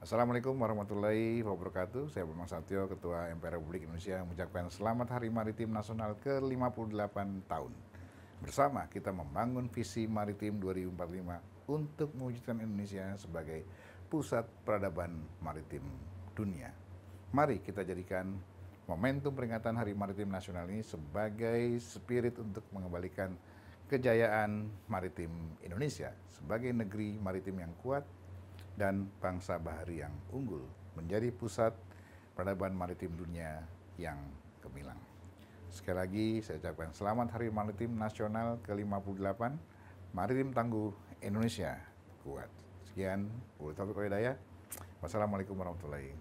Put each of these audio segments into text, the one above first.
Assalamualaikum warahmatullahi wabarakatuh. Saya Bambang Satyo, Ketua MPR Republik Indonesia, mengucapkan Selamat Hari Maritim Nasional ke-58 tahun. Bersama kita membangun visi maritim 2045 untuk mewujudkan Indonesia sebagai pusat peradaban maritim dunia. Mari kita jadikan momentum peringatan Hari Maritim Nasional ini sebagai spirit untuk mengembalikan kejayaan maritim Indonesia sebagai negeri maritim yang kuat dan bangsa bahari yang unggul, menjadi pusat peradaban maritim dunia yang gemilang. Sekali lagi saya ucapkan Selamat Hari Maritim Nasional ke-58, Maritim Tangguh Indonesia Kuat. Sekian, Taufiq Hidayah. Wassalamualaikum warahmatullahi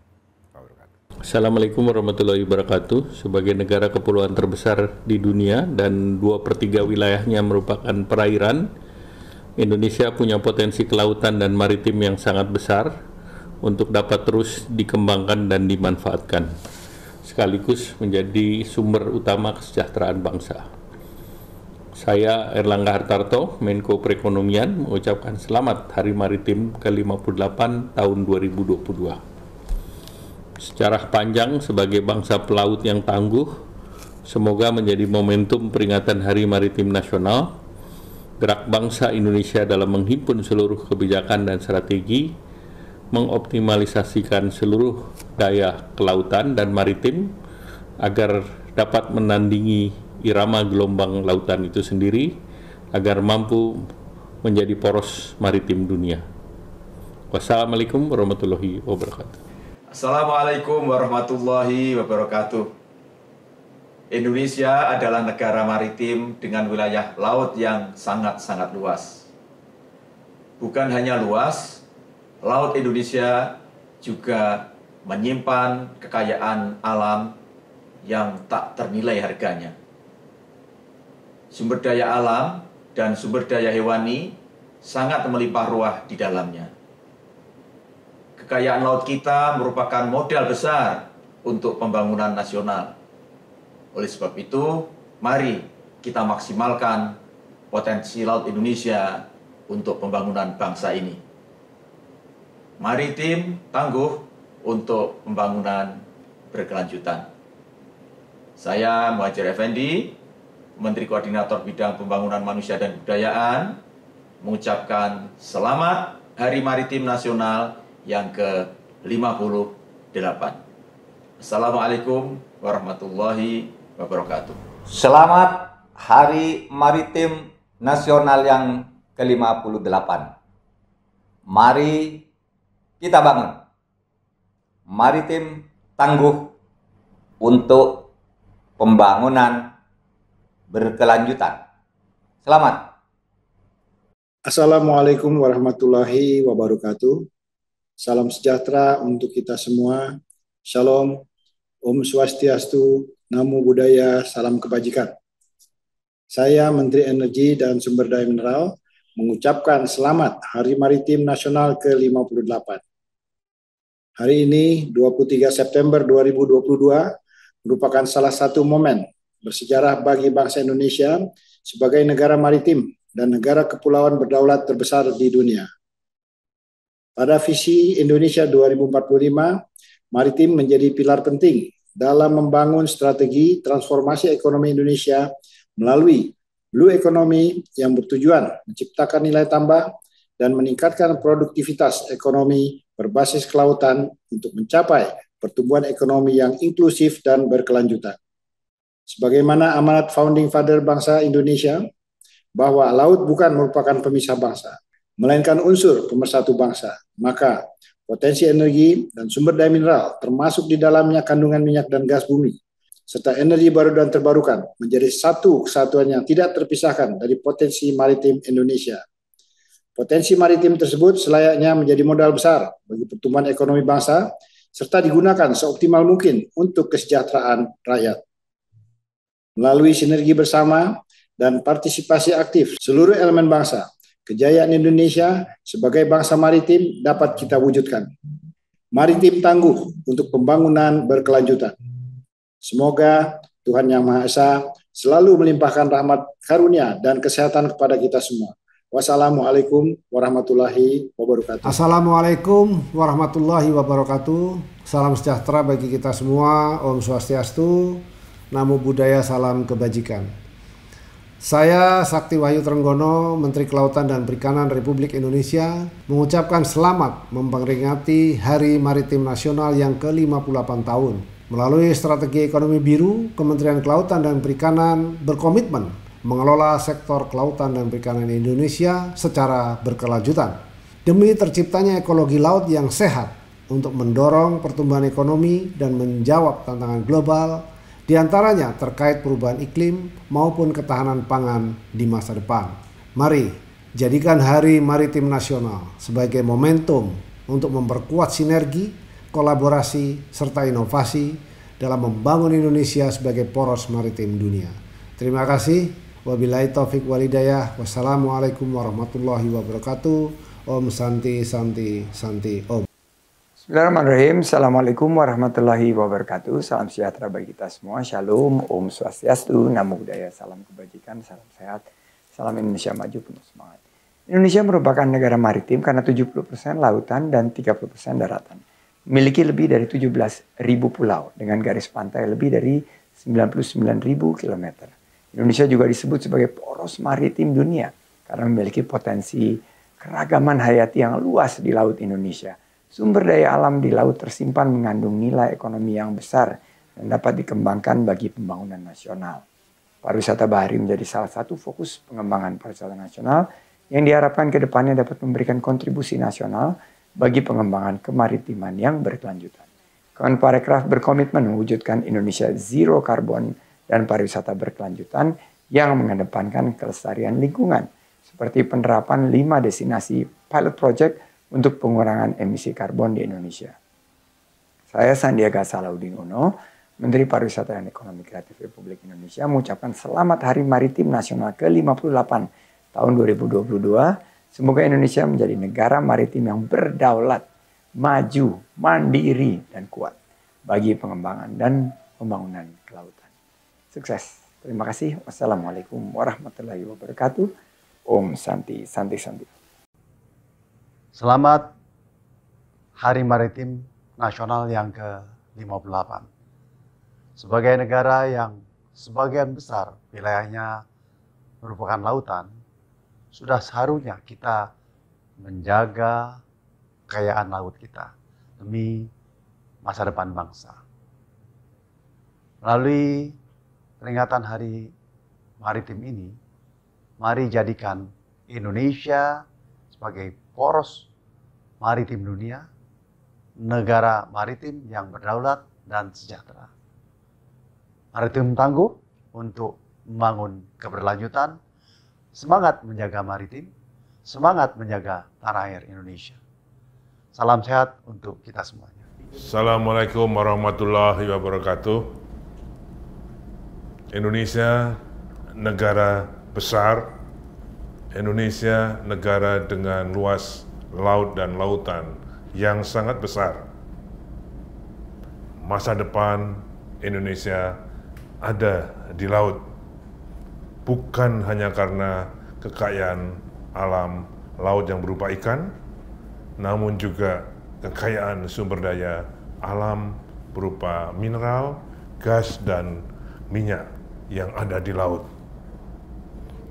wabarakatuh. Assalamualaikum warahmatullahi wabarakatuh. Sebagai negara kepulauan terbesar di dunia dan 2/3 wilayahnya merupakan perairan, Indonesia punya potensi kelautan dan maritim yang sangat besar untuk dapat terus dikembangkan dan dimanfaatkan, sekaligus menjadi sumber utama kesejahteraan bangsa. Saya Erlangga Hartarto, Menko Perekonomian, mengucapkan Selamat Hari Maritim ke-58 tahun 2022. Sejarah panjang sebagai bangsa pelaut yang tangguh, semoga menjadi momentum peringatan Hari Maritim Nasional. Gerak bangsa Indonesia dalam menghimpun seluruh kebijakan dan strategi, mengoptimalisasikan seluruh daya kelautan dan maritim agar dapat menandingi irama gelombang lautan itu sendiri, agar mampu menjadi poros maritim dunia. Wassalamualaikum warahmatullahi wabarakatuh. Assalamualaikum warahmatullahi wabarakatuh. Indonesia adalah negara maritim dengan wilayah laut yang sangat-sangat luas. Bukan hanya luas, laut Indonesia juga menyimpan kekayaan alam yang tak ternilai harganya. Sumber daya alam dan sumber daya hewani sangat melimpah ruah di dalamnya. Kekayaan laut kita merupakan modal besar untuk pembangunan nasional. Oleh sebab itu, mari kita maksimalkan potensi laut Indonesia untuk pembangunan bangsa ini. Maritim tangguh untuk pembangunan berkelanjutan. Saya Muhadjir Effendi, Menteri Koordinator Bidang Pembangunan Manusia dan Kebudayaan, mengucapkan Selamat Hari Maritim Nasional yang ke-58. Assalamualaikum warahmatullahi wabarakatuh. Selamat Hari Maritim Nasional yang ke-58. Mari kita bangun maritim tangguh untuk pembangunan berkelanjutan. Selamat. Assalamualaikum warahmatullahi wabarakatuh. Salam sejahtera untuk kita semua. Shalom, Om Swastiastu, Namo Buddhaya, salam kebajikan. Saya Menteri Energi dan Sumber Daya Mineral mengucapkan Selamat Hari Maritim Nasional ke-58. Hari ini, 23 September 2022, merupakan salah satu momen bersejarah bagi bangsa Indonesia sebagai negara maritim dan negara kepulauan berdaulat terbesar di dunia. Pada visi Indonesia 2045, maritim menjadi pilar penting dalam membangun strategi transformasi ekonomi Indonesia melalui Blue Economy yang bertujuan menciptakan nilai tambah dan meningkatkan produktivitas ekonomi berbasis kelautan untuk mencapai pertumbuhan ekonomi yang inklusif dan berkelanjutan. Sebagaimana amanat Founding Father bangsa Indonesia, bahwa laut bukan merupakan pemisah bangsa, melainkan unsur pemersatu bangsa, maka potensi energi dan sumber daya mineral, termasuk di dalamnya kandungan minyak dan gas bumi, serta energi baru dan terbarukan, menjadi satu kesatuan yang tidak terpisahkan dari potensi maritim Indonesia. Potensi maritim tersebut selayaknya menjadi modal besar bagi pertumbuhan ekonomi bangsa, serta digunakan seoptimal mungkin untuk kesejahteraan rakyat. Melalui sinergi bersama dan partisipasi aktif seluruh elemen bangsa, kejayaan Indonesia sebagai bangsa maritim dapat kita wujudkan. Maritim tangguh untuk pembangunan berkelanjutan. Semoga Tuhan Yang Maha Esa selalu melimpahkan rahmat karunia dan kesehatan kepada kita semua. Wassalamualaikum warahmatullahi wabarakatuh. Assalamualaikum warahmatullahi wabarakatuh. Salam sejahtera bagi kita semua. Om Swastiastu, Namo Buddhaya, salam kebajikan. Saya Sakti Wahyu Trenggono, Menteri Kelautan dan Perikanan Republik Indonesia, mengucapkan selamat memperingati Hari Maritim Nasional yang ke-58 tahun. Melalui strategi ekonomi biru, Kementerian Kelautan dan Perikanan berkomitmen mengelola sektor kelautan dan perikanan Indonesia secara berkelanjutan demi terciptanya ekologi laut yang sehat untuk mendorong pertumbuhan ekonomi dan menjawab tantangan global, diantaranya terkait perubahan iklim maupun ketahanan pangan di masa depan. Mari jadikan Hari Maritim Nasional sebagai momentum untuk memperkuat sinergi, kolaborasi, serta inovasi dalam membangun Indonesia sebagai poros maritim dunia. Terima kasih. Wabillahi taufiq walhidayah. Wassalamualaikum warahmatullahi wabarakatuh. Om Santi Santi Santi Om. Bismillahirrahmanirrahim. Assalamualaikum warahmatullahi wabarakatuh. Salam sejahtera bagi kita semua. Shalom, Om Swastiastu, Namo Buddhaya, salam kebajikan, salam sehat, salam Indonesia maju penuh semangat. Indonesia merupakan negara maritim karena 70% lautan dan 30% daratan. Memiliki lebih dari 17.000 pulau dengan garis pantai lebih dari 99.000 km. Indonesia juga disebut sebagai poros maritim dunia karena memiliki potensi keragaman hayati yang luas di laut Indonesia. Sumber daya alam di laut tersimpan mengandung nilai ekonomi yang besar dan dapat dikembangkan bagi pembangunan nasional. Pariwisata bahari menjadi salah satu fokus pengembangan pariwisata nasional yang diharapkan ke depannya dapat memberikan kontribusi nasional bagi pengembangan kemaritiman yang berkelanjutan. Kemenparekraf berkomitmen mewujudkan Indonesia Zero Carbon dan pariwisata berkelanjutan yang mengedepankan kelestarian lingkungan, seperti penerapan 5 destinasi pilot project untuk pengurangan emisi karbon di Indonesia. Saya Sandiaga Salahuddin Uno, Menteri Pariwisata dan Ekonomi Kreatif Republik Indonesia, mengucapkan selamat Hari Maritim Nasional ke-58 tahun 2022. Semoga Indonesia menjadi negara maritim yang berdaulat, maju, mandiri, dan kuat bagi pengembangan dan pembangunan kelautan. Sukses. Terima kasih. Wassalamualaikum warahmatullahi wabarakatuh. Om Santi Santi Santi. Selamat Hari Maritim Nasional yang ke-58. Sebagai negara yang sebagian besar wilayahnya merupakan lautan, sudah seharusnya kita menjaga kekayaan laut kita demi masa depan bangsa. Melalui peringatan Hari Maritim ini, mari jadikan Indonesia sebagai poros maritim dunia, negara maritim yang berdaulat dan sejahtera. Maritim tangguh untuk membangun keberlanjutan, semangat menjaga maritim, semangat menjaga tanah air Indonesia. Salam sehat untuk kita semuanya. Assalamualaikum warahmatullahi wabarakatuh. Indonesia negara besar, Indonesia negara dengan luas laut dan lautan yang sangat besar. Masa depan Indonesia ada di laut, bukan hanya karena kekayaan alam laut yang berupa ikan, namun juga kekayaan sumber daya alam berupa mineral, gas, dan minyak yang ada di laut.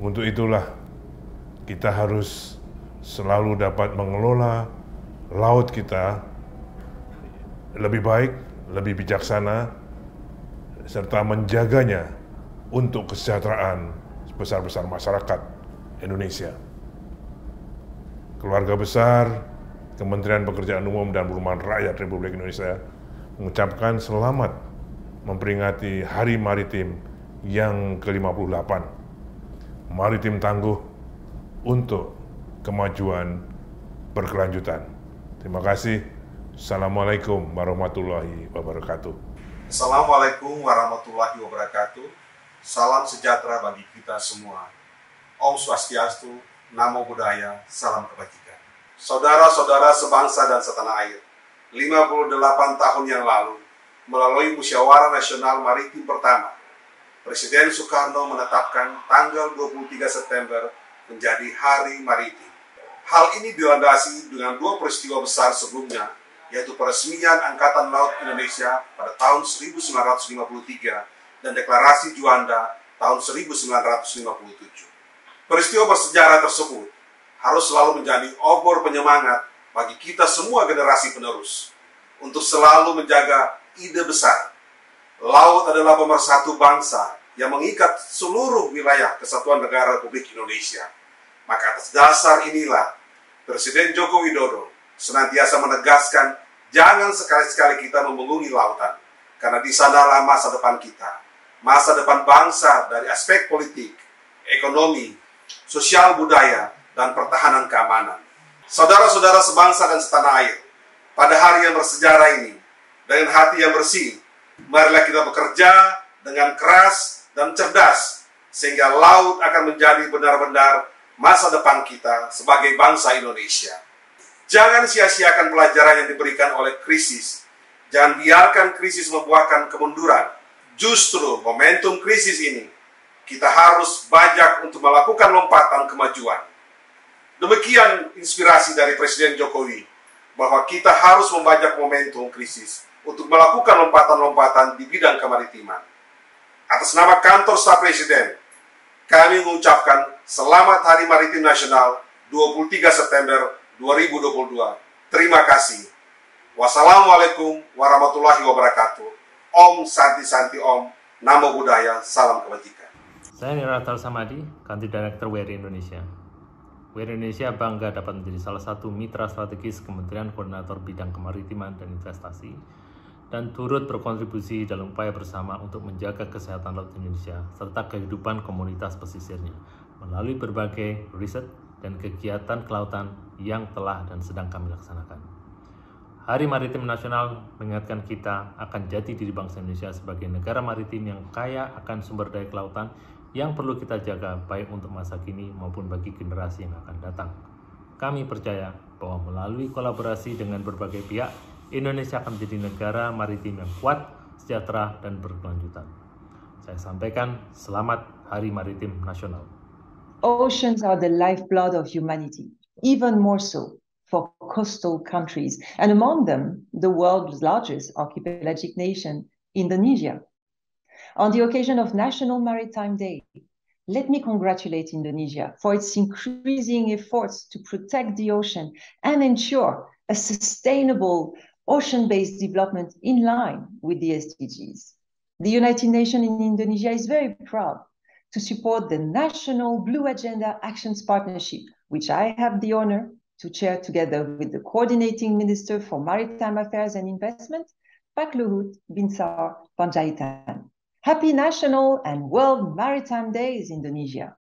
Untuk itulah kita harus selalu dapat mengelola laut kita lebih baik, lebih bijaksana, serta menjaganya untuk kesejahteraan sebesar-besar masyarakat Indonesia. Keluarga besar Kementerian Pekerjaan Umum dan Perumahan Rakyat Republik Indonesia mengucapkan selamat memperingati Hari Maritim yang ke-58. Maritim tangguh untuk kemajuan berkelanjutan. Terima kasih. Assalamualaikum warahmatullahi wabarakatuh. Assalamualaikum warahmatullahi wabarakatuh. Salam sejahtera bagi kita semua. Om Swastiastu, Namo Buddhaya, salam kebajikan. Saudara-saudara sebangsa dan setanah air, 58 tahun yang lalu, melalui Musyawarah Nasional Maritim pertama, Presiden Soekarno menetapkan tanggal 23 September menjadi Hari Maritim. Hal ini dilandasi dengan dua peristiwa besar sebelumnya, yaitu peresmian Angkatan Laut Indonesia pada tahun 1953 dan Deklarasi Juanda tahun 1957. Peristiwa bersejarah tersebut harus selalu menjadi obor penyemangat bagi kita semua generasi penerus untuk selalu menjaga ide besar. Laut adalah pemersatu bangsa yang mengikat seluruh wilayah kesatuan negara Republik Indonesia. Maka atas dasar inilah Presiden Joko Widodo senantiasa menegaskan jangan sekali-sekali kita membenggungi lautan, karena di sanalah masa depan kita, masa depan bangsa dari aspek politik, ekonomi, sosial budaya, dan pertahanan keamanan. Saudara-saudara sebangsa dan setanah air, pada hari yang bersejarah ini, dengan hati yang bersih, marilah kita bekerja dengan keras dan cerdas, sehingga laut akan menjadi benar-benar masa depan kita sebagai bangsa Indonesia. Jangan sia-siakan pelajaran yang diberikan oleh krisis. Jangan biarkan krisis membuahkan kemunduran. Justru momentum krisis ini, kita harus bajak untuk melakukan lompatan kemajuan. Demikian inspirasi dari Presiden Jokowi, bahwa kita harus membajak momentum krisis untuk melakukan lompatan-lompatan di bidang kemaritiman. Atas nama Kantor Staf Presiden, kami mengucapkan Selamat Hari Maritim Nasional 23 September 2022. Terima kasih. Wassalamualaikum warahmatullahi wabarakatuh. Om Santi Santi Om. Namo Buddhaya. Salam kebajikan. Saya Niratal Samadi, Country Director WRI Indonesia. WRI Indonesia bangga dapat menjadi salah satu mitra strategis Kementerian Koordinator Bidang Kemaritiman dan Investasi, dan turut berkontribusi dalam upaya bersama untuk menjaga kesehatan laut Indonesia serta kehidupan komunitas pesisirnya melalui berbagai riset dan kegiatan kelautan yang telah dan sedang kami laksanakan. Hari Maritim Nasional mengingatkan kita akan jati diri bangsa Indonesia sebagai negara maritim yang kaya akan sumber daya kelautan yang perlu kita jaga baik untuk masa kini maupun bagi generasi yang akan datang. Kami percaya bahwa melalui kolaborasi dengan berbagai pihak, Indonesia akan menjadi negara maritim yang kuat, sejahtera, dan berkelanjutan. Saya sampaikan selamat Hari Maritim Nasional. Oceans are the lifeblood of humanity, even more so for coastal countries, and among them, the world's largest archipelagic nation, Indonesia. On the occasion of National Maritime Day, let me congratulate Indonesia for its increasing efforts to protect the ocean and ensure a sustainable ocean-based development in line with the SDGs. The United Nations in Indonesia is very proud to support the National Blue Agenda Actions Partnership, which I have the honor to chair together with the Coordinating Minister for Maritime Affairs and Investment, Pak Luhut Binsar Panjaitan. Happy National and World Maritime Days, Indonesia.